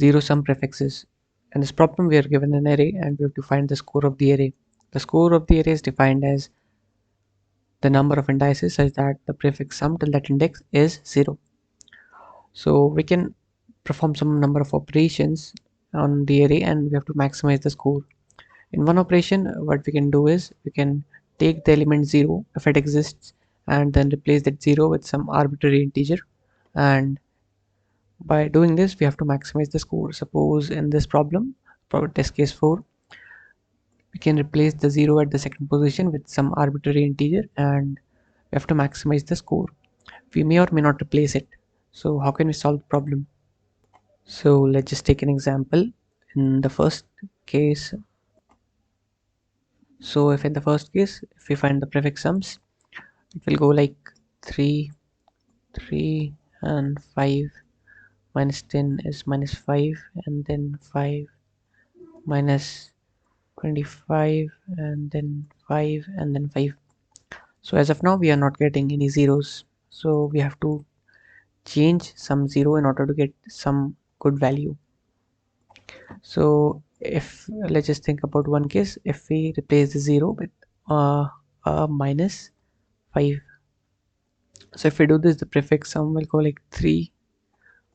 zero sum prefixes. In this problem, we are given an array and we have to find the score of the array. The score of the array is defined as the number of indices such that the prefix sum till that index is 0. So we can perform some number of operations on the array and we have to maximize the score. In one operation, what we can do is we can take the element 0 if it exists and then replace that 0 with some arbitrary integer, and by doing this we have to maximize the score. Suppose in this problem, for test case 4, we can replace the 0 at the second position with some arbitrary integer and we have to maximize the score. We may or may not replace it. So how can we solve the problem? So let's just take an example. In the first case, so if in the first case, if we find the prefix sums, it will go like 3, 3 and 5 minus 10 is minus 5 and then 5 minus 25 and then 5 and then 5. So as of now we are not getting any zeros, so we have to change some 0 in order to get some good value. So if let's just think about one case, if we replace the 0 with a minus 5. So if we do this, the prefix sum will go like 3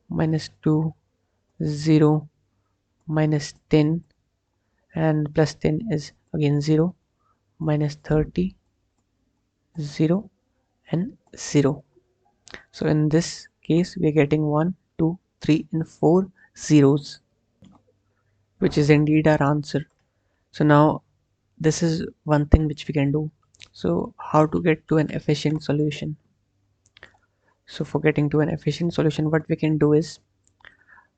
minus 2 0 minus 10 and plus 10 is again 0 minus 30 0 and 0. So in this case we are getting 1 2 3 and 4 zeros, which is indeed our answer. So now this is one thing which we can do. So how to get to an efficient solution? So for getting to an efficient solution, what we can do is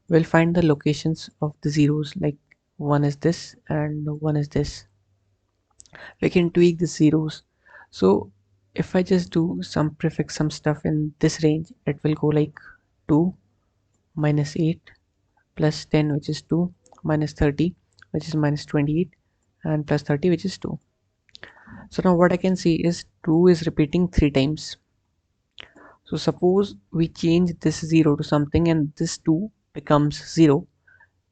we'll find the locations of the zeros, like one is this and one is this. We can tweak the zeros. So if I just do some prefix some stuff in this range, it will go like 2 minus 8 plus 10, which is 2, minus 30, which is minus 28, and plus 30, which is 2. So now what I can see is 2 is repeating 3 times. So suppose we change this 0 to something and this 2 becomes 0,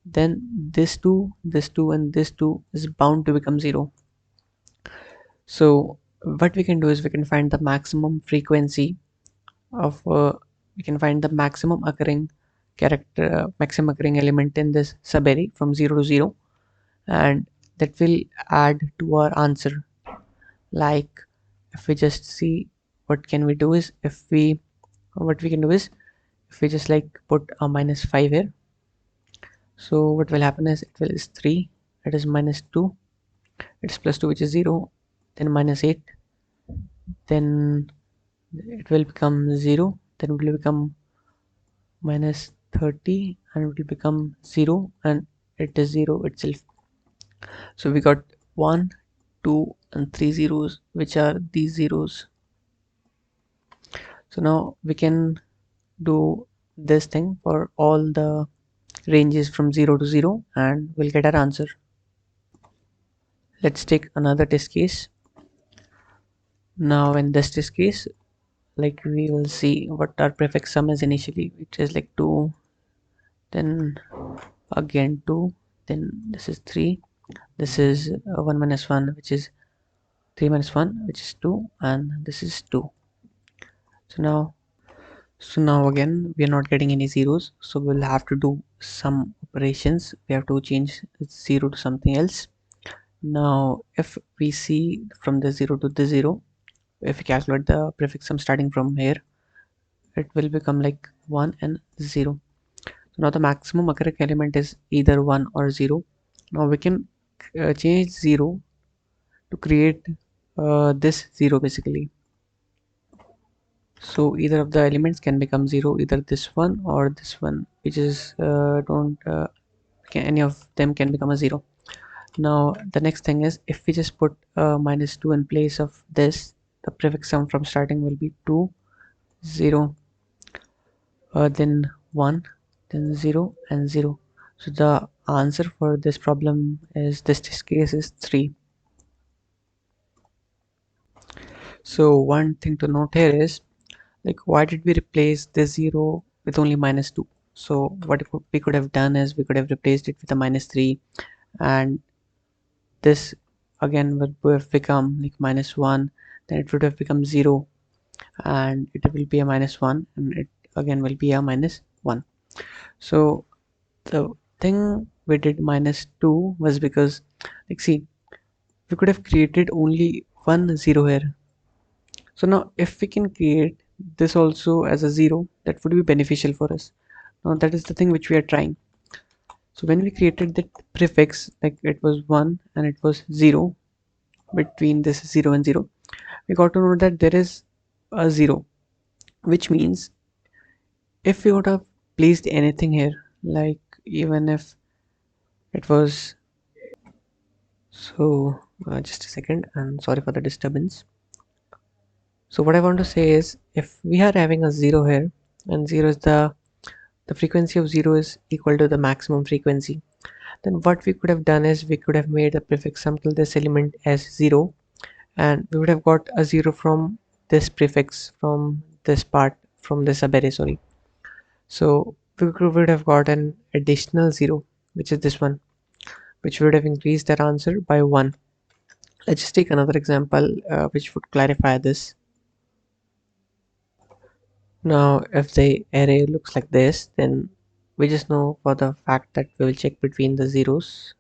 then this 2, this 2 and this 2 is bound to become 0. So what we can do is we can find the maximum frequency of we can find the maximum occurring character, maximum occurring element in this subarray from 0 to 0, and that will add to our answer. Like if we just see what can we do is if we just like put a minus 5 here. So what will happen is it will is 3, it is minus 2, it's plus 2, which is 0, then minus 8, then it will become 0, then it will become minus 30 and it will become 0 and it is 0 itself. So we got 1 2 and 3 zeros, which are these zeros. So now we can do this thing for all the ranges from 0 to 0 and we'll get our answer. Let's take another test case. Now in this test case, like we will see what our prefix sum is initially, which is like 2, then again 2, then this is 3, this is 1 minus 1, which is 3 minus 1, which is 2, and this is 2. So now again we are not getting any zeros, so we'll have to do some operations. We have to change 0 to something else. Now if we see from the 0 to the 0, if we calculate the prefix sum starting from here, it will become like 1 and 0. So now the maximum occurring element is either 1 or 0. Now we can change 0 to create this 0 basically. So either of the elements can become 0, either this one or this one, which is any of them can become a 0. Now the next thing is if we just put minus 2 in place of this, the prefix sum from starting will be 2 0 then 1 then 0 and 0. So the answer for this problem is this case is 3. So one thing to note here is, like, why did we replace this 0 with only minus 2? So what we could have done is we could have replaced it with a -3, and this again would have become like -1, then it would have become 0, and it will be a -1, and it again will be a -1. So the thing we did -2 was because, like, see, we could have created only one 0 here. So now if we can create this also as a 0, that would be beneficial for us. Now that is the thing which we are trying. So when we created the prefix, like it was 1 and it was 0, between this 0 and 0, we got to know that there is a 0, which means if we would have placed anything here, like even if it was, so just a second, and sorry for the disturbance. So what I want to say is, if we are having a 0 here, and 0 is the frequency of 0 is equal to the maximum frequency, then what we could have done is we could have made the prefix sum till this element as 0, and we would have got a 0 from this prefix, from this part, from this subarray, sorry. So we would have got an additional 0, which is this one, which would have increased our answer by 1. Let's just take another example which would clarify this. Now if the array looks like this, then we just know for the fact that we will check between the zeros,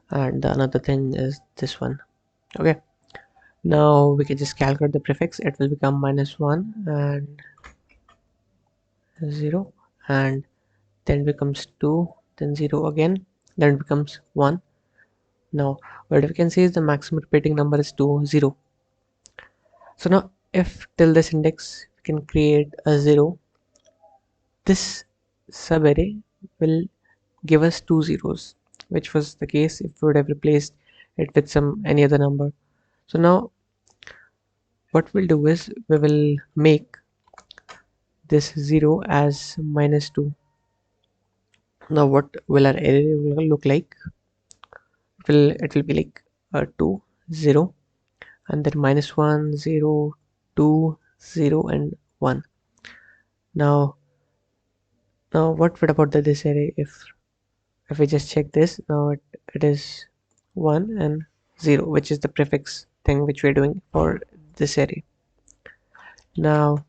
and the another thing is this one. Okay, now we can just calculate the prefix. It will become -1 and 0, and then becomes 2, then 0 again, then it becomes 1. Now what we can see is the maximum repeating number is 2, 0. So now if till this index we can create a 0, this subarray will give us two zeros, which was the case if we would have replaced it with some any other number. So now what we'll do is we will make this 0 as -2. Now what will our array look like? It will be like 2, 0, and then -1, 0, 2, 0, and 1. Now what about this array? If we just check this, now it is 1 and 0, which is the prefix thing which we're doing for this array. Now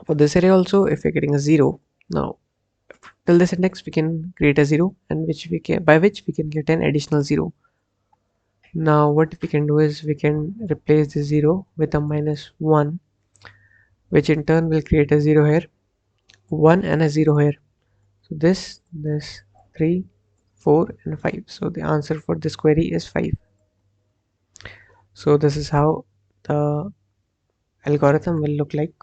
for this array also, if we're getting a 0, now till this index we can create a 0, and by which we can get an additional 0. Now what we can do is we can replace the 0 with a -1, which in turn will create a 0 here, 1 and a 0 here. So this 3, 4 and 5. So the answer for this query is 5. So this is how the algorithm will look like.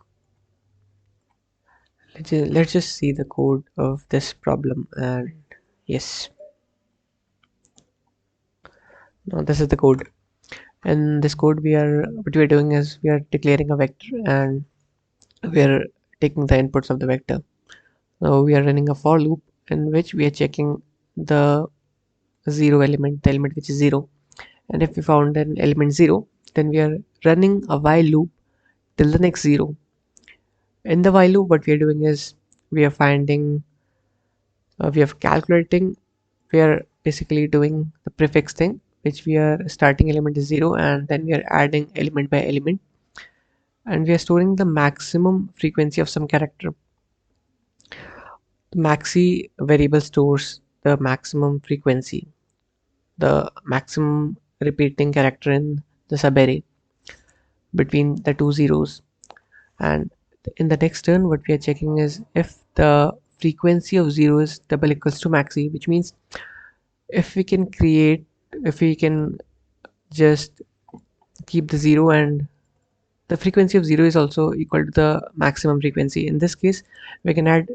Let's just see the code of this problem. And yes, now this is the code. And this code, what we are doing is we are declaring a vector, and we are taking the inputs of the vector. Now we are running a for loop in which we are checking the 0 element, the element which is 0, and if we found an element 0, then we are running a while loop till the next 0. In the while loop, what we are doing is we are finding we are calculating, we are basically doing the prefix thing, which we are starting element is 0, and then we are adding element by element, and we are storing the maximum frequency of some character. The maxi variable stores the maximum frequency, the maximum repeating character in the subarray between the two zeros. And in the next turn, what we are checking is if the frequency of 0 is double equals to maxi, which means if we can create, if we can just keep the 0 and the frequency of 0 is also equal to the maximum frequency. In this case, we can add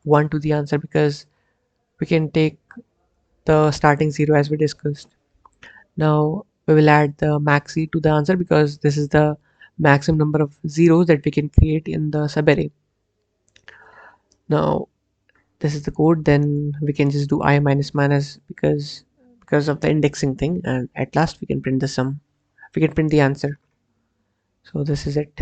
1 to the answer because we can take the starting 0 as we discussed. Now we will add the maxi to the answer because this is the maximum number of zeros that we can create in the subarray. Now this is the code, then we can just do I minus minus because of the indexing thing, and at last we can print the sum, we can print the answer. So this is it.